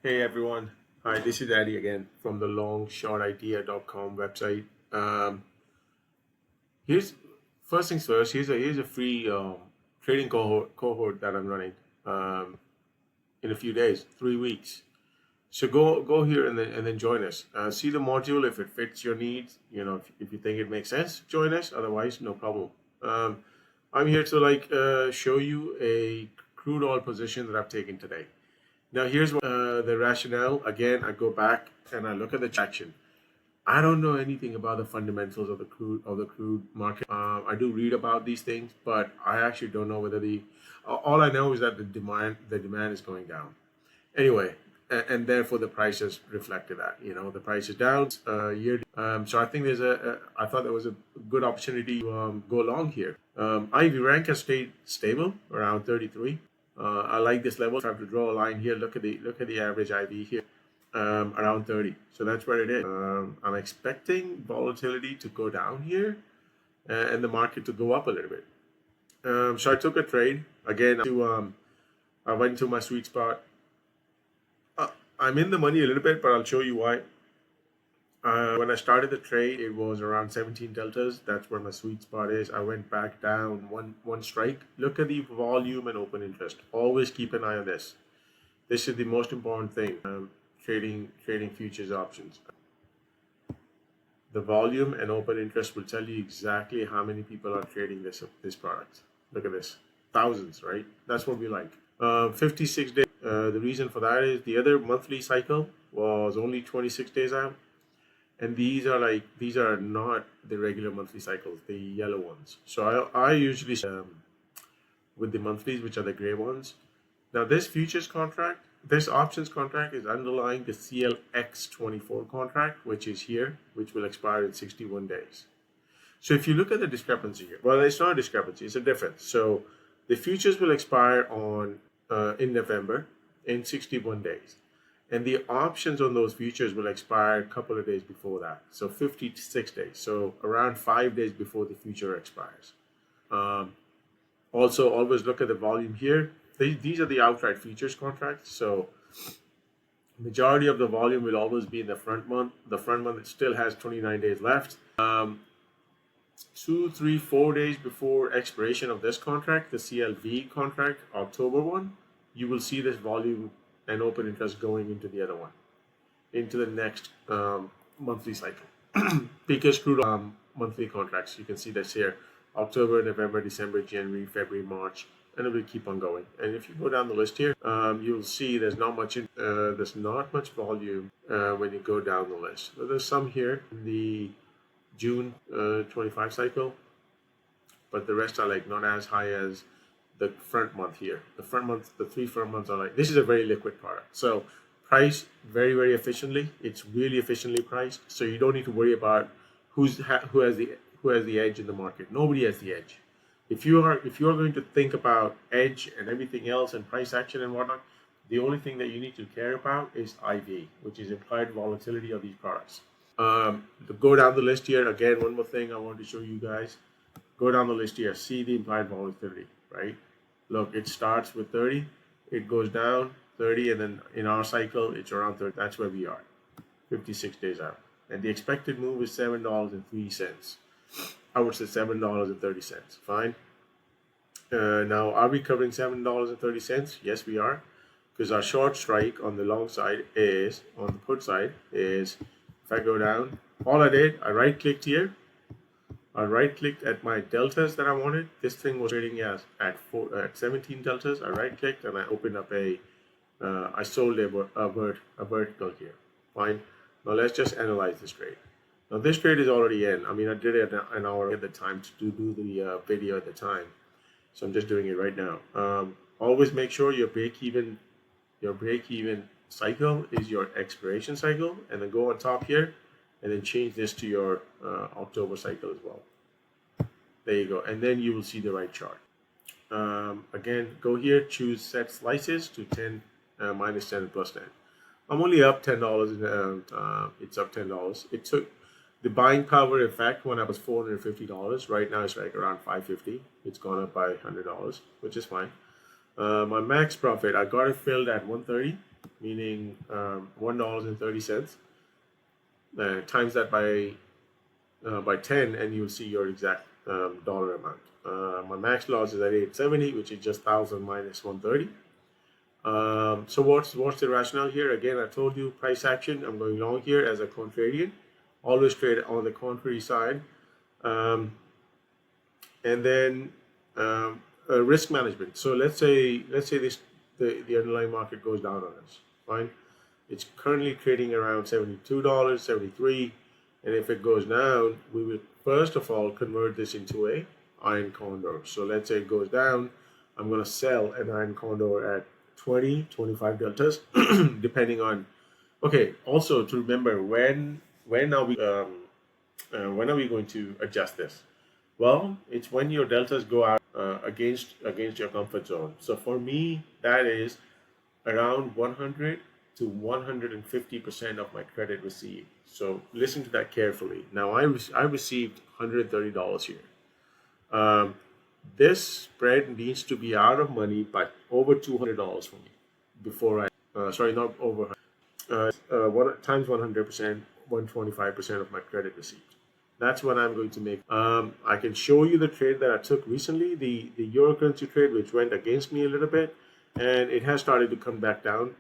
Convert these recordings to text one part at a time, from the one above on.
Hey everyone, hi, this is Addy again from the longshotidea.com website. Um, here's First things first. Here's a free trading cohort that I'm running in a few days, 3 weeks. So go here and then join us. See the module if it fits your needs. If you think it makes sense, join us. Otherwise, no problem. Um, I'm here to show you a crude oil position that I've taken today. Now here's the rationale. Again, I go back and I look at the action. I don't know anything about the fundamentals of the crude market. I do read about these things, but I actually don't know whether the. All I know is that the demand is going down. Anyway, and therefore the price has reflected that. The price is down year. So I think I thought there was a good opportunity to go long here. IV rank has stayed stable around 33. I like this level. If I have to draw a line here, look at the average IV here, around 30. So that's where it is. I'm expecting volatility to go down here, and the market to go up a little bit. So I took a trade again. I went to my sweet spot. Uh, I'm in the money a little bit, but I'll show you why. When I started the trade, it was around 17 deltas. That's where my sweet spot is. I went back down one strike. Look at the volume and open interest. Always keep an eye on this. This is the most important thing. Trading futures options. The volume and open interest will tell you exactly how many people are trading this product. Look at this, thousands, right? That's what we like. 56 days. The reason for that is the other monthly cycle was only 26 days out. And these are not the regular monthly cycles, the yellow ones. So I usually with the monthlies, which are the gray ones. Now this options contract is underlying the CLX24 contract, which is here, which will expire in 61 days. So if you look at the discrepancy here, well, it's not a discrepancy, it's a difference. So the futures will expire in November in 61 days. And the options on those futures will expire a couple of days before that. So 56 days. So around 5 days before the future expires. Also, always look at the volume here. These are the outright futures contracts. So majority of the volume will always be in the front month. The front month still has 29 days left. 2, 3, 4 days before expiration of this contract, the CLV contract, October one, you will see this volume and open interest going into the other one, into the next monthly cycle. Because crude monthly contracts, you can see this here: October, November, December, January, February, March, and it will keep on going. And if you go down the list here, you'll see there's not much volume when you go down the list. So there's some here in the June 25 cycle, but the rest are like not as high as the front month here. The 3 front months are like, this is a very liquid product. So priced very, very efficiently. It's really efficiently priced. So you don't need to worry about who has the edge in the market. Nobody has the edge. If you are going to think about edge and everything else and price action and whatnot, the only thing that you need to care about is IV, which is implied volatility of these products. To go down the list here, again, one more thing I want to show you guys. Go down the list here, see the implied volatility, right? Look, it starts with 30, it goes down 30, and then in our cycle, it's around 30. That's where we are, 56 days out. And the expected move is $7.03. I would say $7.30, fine. Now, are we covering $7.30? Yes, we are, because our short strike on the long side on the put side is, if I go down, all I did, I right-clicked here. I right-clicked at my deltas that I wanted. This thing was trading at 17 deltas. I right-clicked and I opened up I sold a vertical here. Fine. Now let's just analyze this trade. Now this trade is already in. I mean, I did it an hour at the time to do the video at the time. So I'm just doing it right now. Always make sure your break-even cycle is your expiration cycle, and then go on top here and then change this to your October cycle as well. There you go, and then you will see the right chart. Again, go here, choose set slices to 10, minus 10 and plus 10. I'm only up $10. It's up $10. It took the buying power effect when I was $450. Right now it's like around $550. It's gone up by $100, which is fine. My max profit, I got it filled at 130. meaning $1.30. Times that by 10, and you'll see your exact dollar amount. My max loss is at 870, which is just 1,000 minus 130. So what's the rationale here? Again, I told you price action. I'm going long here as a contrarian. Always trade on the contrary side. Um, and then risk management. So let's say the underlying market goes down on us. Fine. It's currently trading around $72, 73, and if it goes down, we will first of all convert this into a iron condor. So let's say it goes down, I'm going to sell an iron condor at 20, 25 deltas, depending on. Okay. Also to remember, when are we going to adjust this? Well, it's when your deltas go out against your comfort zone. So for me, that is around 100 to 150% of my credit received. So listen to that carefully. Now I received $130 here. Um, this spread needs to be out of money by over $200 for me before sorry, not over, one times 100%, 125% of my credit received. That's what I'm going to make. I can show you the trade that I took recently, the euro currency trade, which went against me a little bit, and it has started to come back down.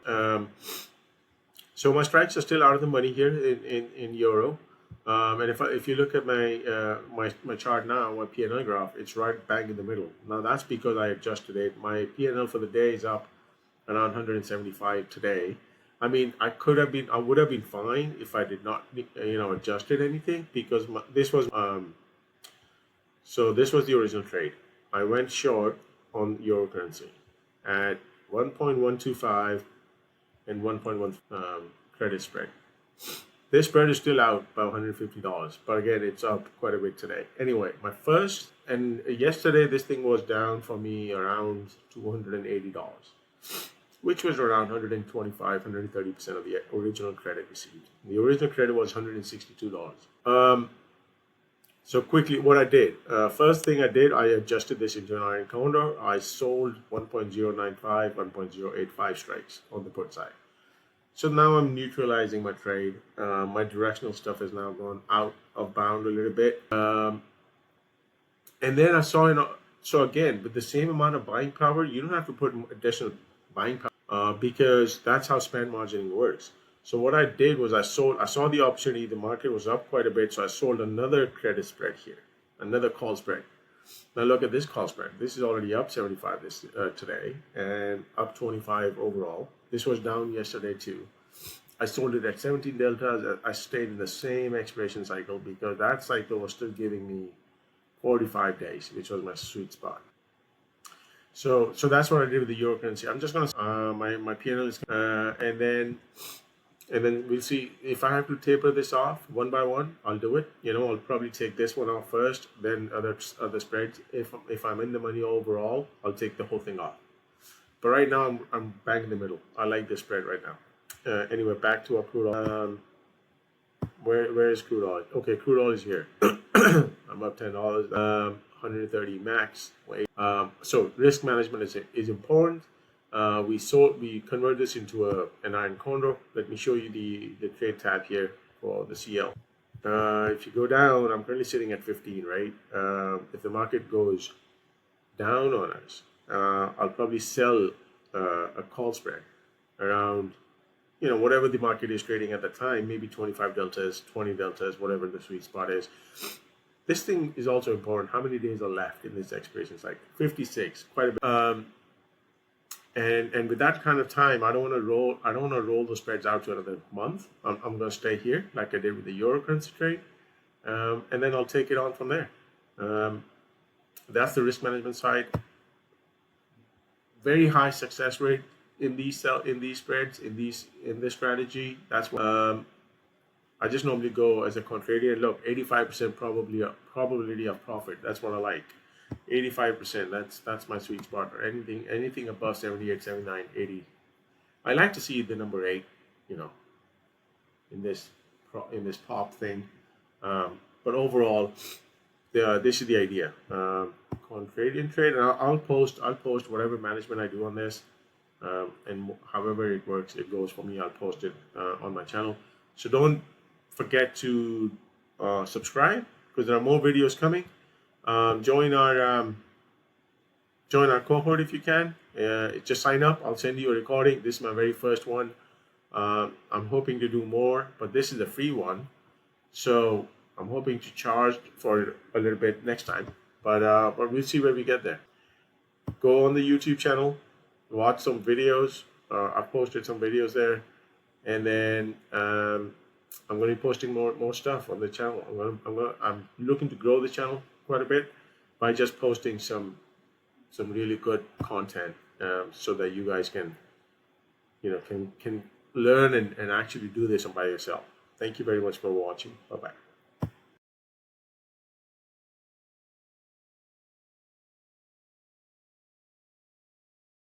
So my strikes are still out of the money here in euro. And if you look at my chart now, my P&L graph, it's right bang in the middle. Now that's because I adjusted it. My P&L for the day is up around 175 today. I mean, I would have been fine if I did not, adjusted anything, because this was the original trade. I went short on euro currency at 1.125 and 1.1 credit spread. This spread is still out by $150, but again, it's up quite a bit today. Anyway, and yesterday this thing was down for me around $280, which was around 125, 130% of the original credit received. The original credit was $162. So quickly, what I did, first thing I did, I adjusted this into an iron condor. I sold 1.095, 1.085 strikes on the put side. So now I'm neutralizing my trade. My directional stuff has now gone out of bound a little bit. And then I saw, so again, with the same amount of buying power, you don't have to put additional buying power, because that's how span margining works. So what I did was I saw the opportunity, the market was up quite a bit, so I sold another credit spread here, another call spread. Now look at this call spread. This is already up 75 today, and up 25 overall. This was down yesterday too. I sold it at 17 deltas. I stayed in the same expiration cycle because that cycle was still giving me 45 days, which was my sweet spot. So that's what I did with the euro currency. I'm just gonna my P&L is and then we'll see if I have to taper this off one by one. I'll do it. I'll probably take this one off first, then other spreads. If I'm in the money overall, I'll take the whole thing off. But right now I'm bang in the middle. I like this spread right now. Anyway, back to our crude oil. Where is crude oil? Okay, crude oil is here. I'm up $10. 130 max. So risk management is important. We convert this into an iron condor. Let me show you the trade tab here for the CL. If you go down, I'm currently sitting at 15, right? If the market goes down on us, I'll probably sell a call spread around, whatever the market is trading at the time, maybe 25 deltas, 20 deltas, whatever the sweet spot is. This thing is also important. How many days are left in this expiration cycle? 56, quite a bit. And with that kind of time, I don't want to roll the spreads out to another month. I'm going to stay here like I did with the euro currency trade, and then I'll take it on from there. That's the risk management side. Very high success rate in these spreads, in this strategy. That's why I just normally go as a contrarian. Look, 85% probability of profit. That's what I like. 85%. That's my sweet spot. Or anything above 78, 79, 80. I like to see the number 8. In this pop thing. But overall, this is the idea. Contrarian trade, and I'll post whatever management I do on this. and however it works, it goes for me. I'll post it on my channel. So don't forget to subscribe, because there are more videos coming. Join our cohort if you can. Just sign up. I'll send you a recording. This is my very first one. I'm hoping to do more, but this is a free one. So I'm hoping to charge for it a little bit next time. But we'll see where we get there. Go on the YouTube channel, watch some videos. I've posted some videos there, and then I'm going to be posting more stuff on the channel. I'm looking to grow the channel quite a bit by just posting some really good content, so that you guys can can learn and actually do this by yourself. Thank you very much for watching. Bye bye.